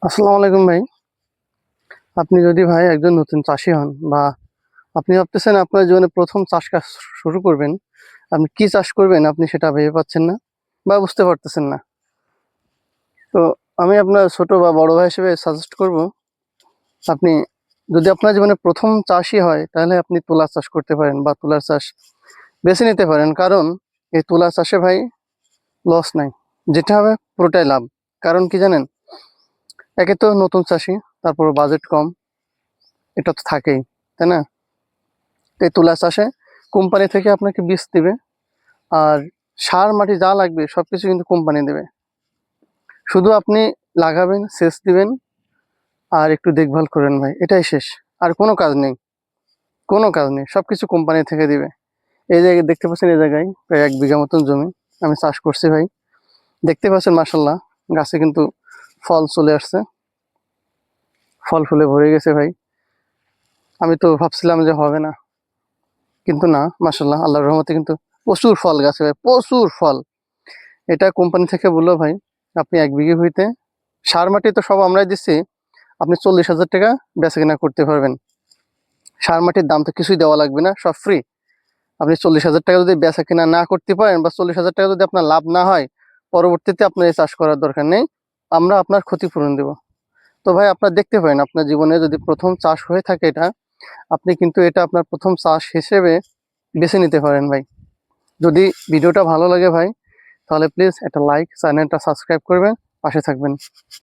আসসালামু আলাইকুম ভাই। আপনি যদি ভাই একজন নতুন চাষী হন বা আপনি ভাবতেছেন আপনার জীবনে ১ম চাষ কাজ শুরু করবেন, আপনি কি চাষ করবেন আপনি সেটা ভেবে পাচ্ছেন না বা বুঝতে পারতেছেন না। তো আমি আপনার ছোট বা বড় ভাই হিসেবে সাজেস্ট করব, আপনি যদি আপনার জীবনে ১ম চাষই হয় তাহলে আপনি তুলা চাষ করতে পারেন বা তুলার চাষ বেছে নিতে পারেন। কারণ এই তুলা চাষে ভাই লস নাই। যেটা হবে পুরোটাই লাভ। কারণ কি জানেন? একে তো নতুন চাষী, তারপর বাজেট কম, এটা তো থাকেই, তাই না? এই তুলা চাষে কোম্পানি থেকে আপনাকে বীজ দিবে, আর সার মাটি যা লাগবে সবকিছু কিন্তু কোম্পানি দেবে। শুধু আপনি লাগাবেন, সেচ দিবেন আর একটু দেখভাল করবেন ভাই, এটাই শেষ। আর কোনো কাজ নেই, কোনো কাজ নেই, সবকিছু কোম্পানি থেকে দিবে। এই জায়গায় দেখতে পাচ্ছেন, এই জায়গায় প্রায় ১ বিঘা মতন জমি আমি চাষ করছি ভাই। দেখতে পাচ্ছেন মাশাল্লাহ, গাছে কিন্তু ফল চলে আসছে, ফল ফুলে ভরে গেছে ভাই। আমি তো ভাবছিলাম যে হবে না, কিন্তু না, মাশাল্লাহ আল্লাহর রহমতে কিন্তু প্রচুর ফল গাছে ভাই, প্রচুর ফল। এটা কোম্পানি থেকে বললো ভাই, আপনি ১ বিঘে হইতে সার মাটি তো সব আমরাই দিচ্ছি, আপনি ৪০,০০০ টাকা বেচা কিনা করতে পারবেন। সার মাটির দাম তো কিছুই দেওয়া লাগবে না, সব ফ্রি। আপনি ৪০,০০০ টাকা যদি বেচা কিনা না করতে পারেন বা ৪০,০০০ টাকা যদি আপনার লাভ না হয়, পরবর্তীতে আপনার এই চাষ করার দরকার নেই, আমরা আপনার ক্ষতিপূরণ দেব। তো ভাই আপনার দেখতে পারেন, আপনার জীবনে যদি ১ম চাষ হয়ে থাকে এটা, আপনি কিন্তু এটা আপনার ১ম চাষ হিসেবে বেছে নিতে পারেন ভাই। যদি ভিডিওটা ভালো লাগে ভাই, তাহলে প্লিজ একটা লাইক, চ্যানেলটা সাবস্ক্রাইব করবেন, পাশে থাকবেন।